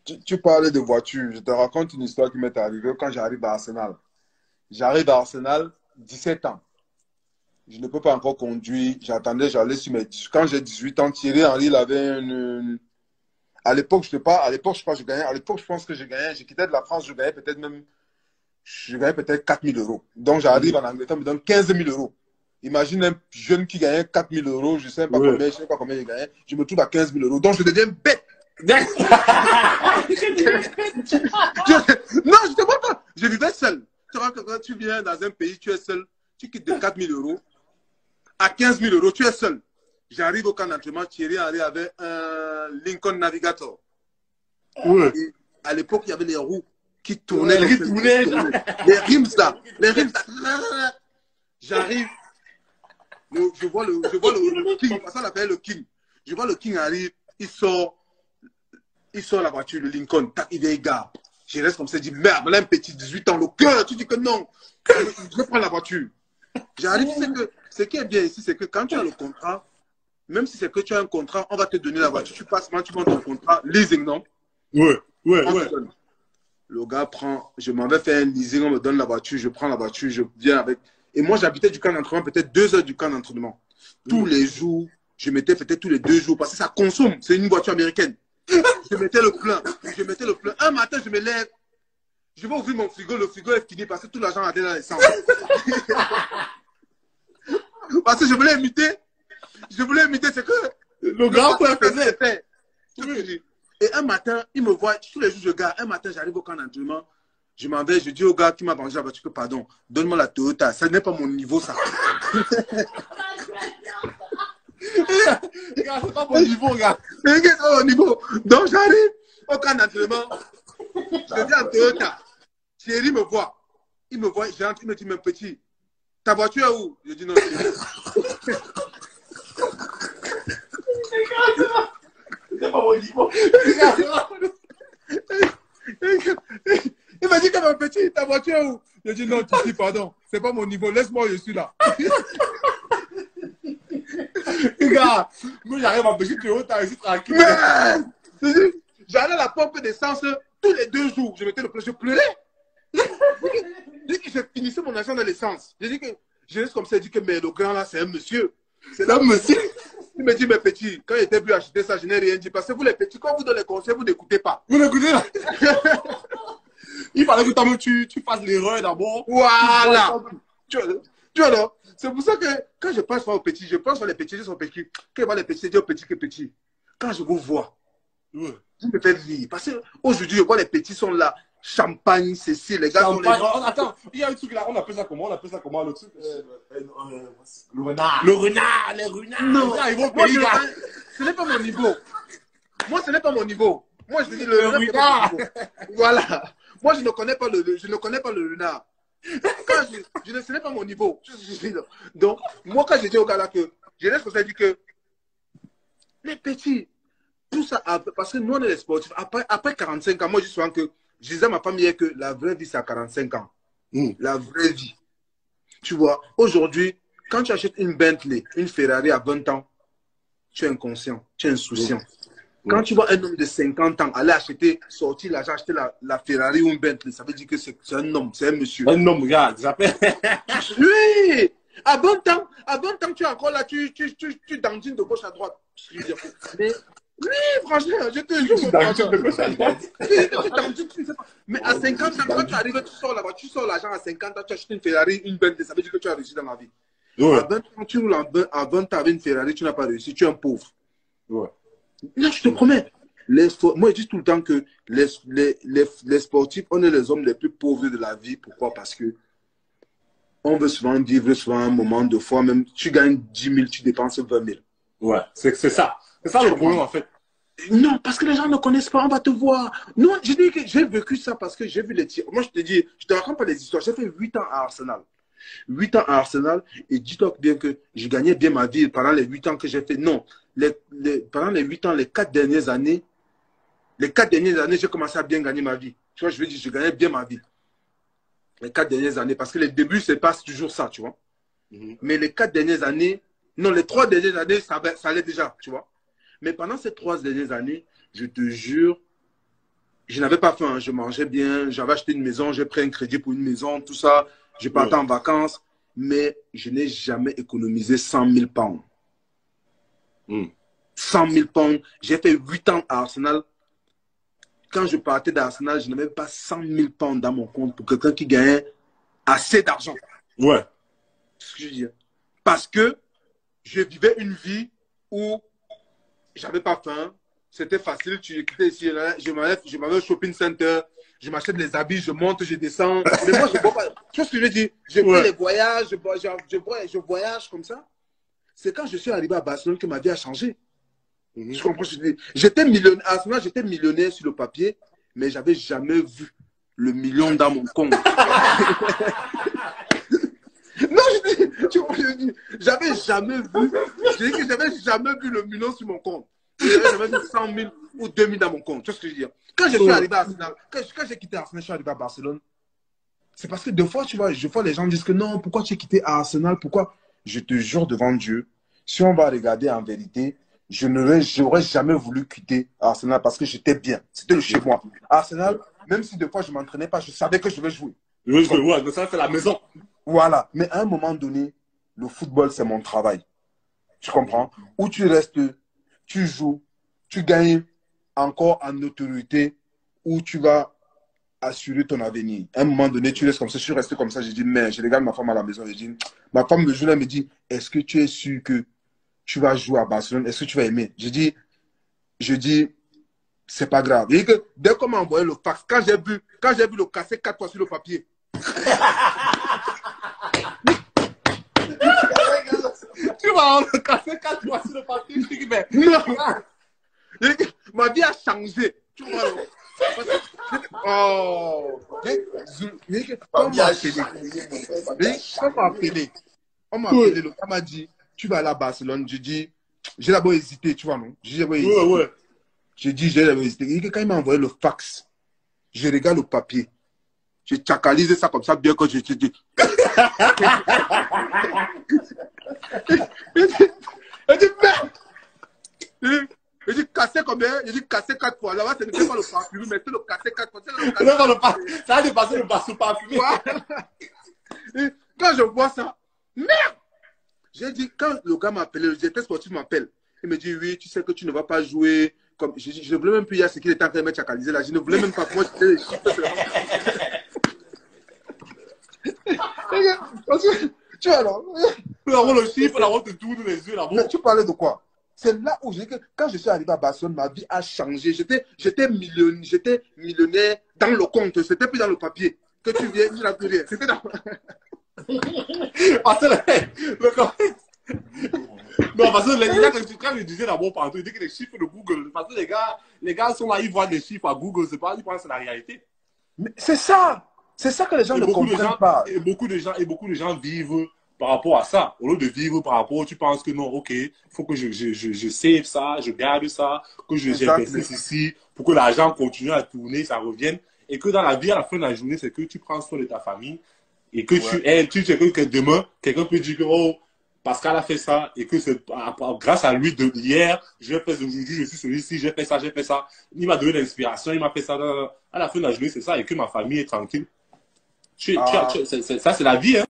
tu parles de voiture. Je te raconte une histoire qui m'est arrivée quand j'arrive à Arsenal. J'arrive à Arsenal, 17 ans. Je ne peux pas encore conduire. J'attendais, j'allais sur mes... Quand j'ai 18 ans, Thierry Henry, il avait une... À l'époque, je sais pas, à l'époque, je crois que je gagnais. À l'époque, je pense que je gagnais. Je quittais de la France, je gagnais peut-être même... Je gagnais peut-être 4 000 euros. Donc, j'arrive en Angleterre, on me donne 15 000 euros. Imagine un jeune qui gagnait 4 000 euros, je ne sais pas Ouais. combien, je sais pas combien il gagnait. Je me trouve à 15 000 euros. Donc, je deviens bête. Non, je ne te vois pas. Je vivais seul. Tu vois que quand tu viens dans un pays, tu es seul. Tu quittes de 4 000 euros à 15 000 euros, tu es seul. J'arrive au camp d'entraînement, Thierry Henry avait un Lincoln Navigator. Ouais. Et à l'époque, il y avait les roues qui tournaient. Ouais, les, qui tournaient. les rims là. Les rims là. J'arrive. Je vois le King. Ça, on appelle le King. Je vois le King arrive. Il sort la voiture, le Lincoln. Tac, il vient, gars. Je reste comme ça, je dis merde, là, un petit 18 ans, le cœur. Tu dis que non. Je vais prendre la voiture. J'arrive, ce qui est bien ici, c'est que quand tu as le contrat, même si c'est que tu as un contrat, on va te donner la voiture. Tu passes, tu montes ton contrat, leasing, non? Ouais, ouais, On ouais. te donne. Le gars prend, je m'en vais faire un leasing, on me donne la voiture, je prends la voiture, je viens avec. Et moi, j'habitais du camp d'entraînement, peut-être 2 heures du camp d'entraînement. Tous les jours, je mettais peut-être tous les 2 jours, parce que ça consomme. C'est une voiture américaine. Je mettais le plein. Un matin, je me lève. Je vais ouvrir mon frigo. Le frigo est fini parce que tout l'argent a été dans l'essence. Parce que je voulais imiter. Ce que Le grand frère faisait. Et un matin, il me voit. Tous les jours, je garde. Un matin, j'arrive au camp d'entraînement. Je m'en vais. Je dis au gars qui m'a vendu la voiture que pardon, donne-moi la Toyota. Ça n'est pas mon niveau, ça. Regarde, c'est pas mon niveau, gars. C'est pas mon niveau. Donc, j'arrive au camp d'entraînement. Je dis à Toyota. Thierry me voit. Il me voit. J'entre. Il me dit, mon petit, ta voiture est où? Je dis non, Thierry. C'est pas mon niveau. Il m'a dit que mon petit, ta voiture est où? Je dis non, Titi, pardon. C'est pas mon niveau. Laisse-moi, je suis là. Regarde, moi j'arrive à petit Toyota ici tranquille. J'allais à la pompe d'essence tous les 2 jours. Je mettais le plein, je pleurais. Dès que je finissais mon argent dans l'essence, je dis que je reste comme ça, je dis que mais le grand là, c'est un monsieur. C'est un monsieur. Il me dit, mes petits, quand il était venu acheter ça, je n'ai rien dit. Parce que vous les petits, quand vous donnez les conseils, vous n'écoutez pas. Vous l'écoutez là? Il fallait que toi-même tu fasses l'erreur d'abord. Voilà. Tu vois, là, c'est pour ça que quand je pense aux petits, je pense aux les petits, ils sont petits. Quand je vois les petits, je dis aux petits que petits. Quand je vous vois, je me fais rire. Parce qu'aujourd'hui, je vois les petits sont là. Champagne, ceci, les gars Champagne. sont les... Attends, il y a un truc là, on appelle ça comment? Le truc le renard. Le renard, les renards. Non, ils vont moi, payer, gars. ce n'est pas mon niveau. Moi, ce n'est pas mon niveau. Moi, je dis le renard. Voilà. Moi, je ne connais pas le renard. Quand ce n'est pas mon niveau. Donc, moi, quand je dis au gars là que je laisse comme ça, dit que les petits, tout ça, parce que nous, on est les sportifs. Après 45 ans, moi, je dis souvent que je disais à ma famille que la vraie vie, c'est à 45 ans. La vraie vie. Tu vois, aujourd'hui, quand tu achètes une Bentley, une Ferrari à 20 ans, tu es inconscient, tu es insouciant. Quand tu vois un homme de 50 ans aller acheter, sortir l'argent, acheter la Ferrari ou une Bentley, ça veut dire que c'est un homme, c'est un monsieur. Un homme, regarde, j'appelle. Oui! À 20 ans, tu es encore là, tu dandines de gauche à droite. Mais oui, franchement, je te jure. Tu dandines de gauche à droite. Mais à 50 ans, quand tu arrives, tu sors là-bas, tu sors l'argent à 50 ans, tu achètes une Ferrari, une Bentley, ça veut dire que tu as réussi dans la vie. Ouais. À 20 ans, tu roules à 20 ans avec une Ferrari, tu n'as pas réussi, tu es un pauvre. Ouais. Là, je te promets. Moi, je dis tout le temps que les sportifs, on est les hommes les plus pauvres de la vie. Pourquoi? Parce que on veut souvent vivre souvent un moment de fois, même tu gagnes 10 000, tu dépenses 20 000. Ouais, c'est ça. C'est ça le problème en fait. Non, parce que les gens ne connaissent pas, on va te voir. Non, je dis que j'ai vécu ça parce que j'ai vu les tirs. Moi, je te dis, je te raconte pas les histoires. J'ai fait 8 ans à Arsenal. 8 ans à Arsenal, et dis-toi bien que je gagnais bien ma vie pendant les 8 ans que j'ai fait. Non, pendant les 8 ans, les 4 dernières années, j'ai commencé à bien gagner ma vie. Tu vois, je veux dire, je gagnais bien ma vie. Les 4 dernières années, parce que les débuts, c'est pas toujours ça, tu vois. Mais les 4 dernières années, non, les 3 dernières années, ça allait déjà, tu vois. Mais pendant ces 3 dernières années, je te jure, Je n'avais pas faim, je mangeais bien, j'avais acheté une maison, j'ai pris un crédit pour une maison, tout ça. Je partais en vacances, mais je n'ai jamais économisé 100 000 pounds. 100 000 pounds. J'ai fait 8 ans à Arsenal. Quand je partais d'Arsenal, je n'avais pas 100 000 pounds dans mon compte pour quelqu'un qui gagnait assez d'argent. Ouais. C'est ce que je veux dire. Parce que je vivais une vie où j'avais pas faim. C'était facile. Tu quittais ici, je m'avais au shopping center. Je m'achète les habits, je monte, je descends. Mais moi, je ne vois pas. Tu vois ce que je veux dire? Je fais les voyages, je voyage comme ça. C'est quand je suis arrivé à Barcelone que ma vie a changé. Je comprends ce que je dis. J'étais millionnaire. À ce moment, j'étais millionnaire sur le papier, mais je n'avais jamais vu le million dans mon compte. Non, je dis, j'avais jamais vu. Je dis que j'avais jamais vu le million sur mon compte. J'avais vu 100 000 ou 2 000 dans mon compte. Tu vois ce que je veux dire? Quand je suis arrivé à Arsenal, quand j'ai quitté Arsenal, je suis arrivé à Barcelone. C'est parce que des fois, tu vois, les gens disent que non, pourquoi tu as quitté Arsenal? Pourquoi? Je te jure devant Dieu, si on va regarder en vérité, je n'aurais jamais voulu quitter Arsenal parce que j'étais bien. C'était chez moi. Arsenal, même si des fois je ne m'entraînais pas, je savais que je vais jouer. Ouais, ça c'est la maison. Voilà. Mais à un moment donné, le football, c'est mon travail. Tu comprends? Où tu restes, tu joues, tu gagnes encore en autorité, où tu vas assurer ton avenir. À un moment donné, tu restes comme ça. Je suis resté comme ça. J'ai dit, mais je regarde ma femme à la maison. J'ai dit, ma femme me joue là, elle me dit, est-ce que tu es sûr que tu vas jouer à Barcelone? Est-ce que tu vas aimer? Je dis, c'est pas grave. Et que dès qu'on m'a envoyé le fax, quand j'ai vu le casser 4 fois sur le papier, tu vas le casser 4 fois sur le papier. Je dis, mais non! Ma vie a changé. Tu vois, oh! On m'a appelé. On m'a appelé. Le gars m'a dit, tu vas aller à Barcelone. J'ai dit, j'ai d'abord hésité, tu vois, non? J'ai d'abord hésité. Ouais. J'ai dit, j'ai d'abord hésité. Quand il m'a envoyé le fax, je regarde le papier. J'ai tchakalisé ça comme ça, bien que je te dis. Il dit, merde! Il dit, casser combien? Il dit, casser 4 fois. Là-bas, ce n'était pas le parfumé, mais c'est le casser 4 fois. Ça a dépassé le parfumé. Quand je vois ça, merde! J'ai dit, quand le gars m'a appelé, le directeur sportif m'appelle, il me dit, oui, tu sais que tu ne vas pas jouer. Comme, je ne voulais même plus dire ce qu'il était en train de mettre chacalisé là. Je ne voulais même pas. Moi, j'étais les chiffres. Tu vois, alors. Le chiffre, la route te tourne les yeux là-bas. Mais tu parlais de quoi? C'est là où j'ai que quand je suis arrivé à Barcelone, ma vie a changé. J'étais millionnaire dans le compte. C'était plus dans le papier. Que tu viens, tu n'as plus rien. C'était dans. Parce que non, parce que les gars, quand je disais d'abord partout, ils disent que les chiffres de Google, parce que les gars sont là, ils voient des chiffres à Google, c'est pas, ils pensent que c'est la réalité. C'est ça! C'est ça que les gens ne comprennent pas. Et beaucoup de gens vivent par rapport à ça. Au lieu de vivre par rapport, tu penses que non, ok, il faut que je save ça, je garde ça, que j'investisse ici, pour que l'argent continue à tourner, ça revienne. Et que dans la vie, à la fin de la journée, c'est que tu prends soin de ta famille et que tu sais que demain, quelqu'un peut dire que, oh, Pascal a fait ça et que c'est grâce à lui de hier, j'ai fait aujourd'hui, je suis celui-ci, j'ai fait ça. Il m'a donné l'inspiration, il m'a fait ça. À la fin de la journée, c'est ça, et que ma famille est tranquille. Ça, c'est la vie, hein.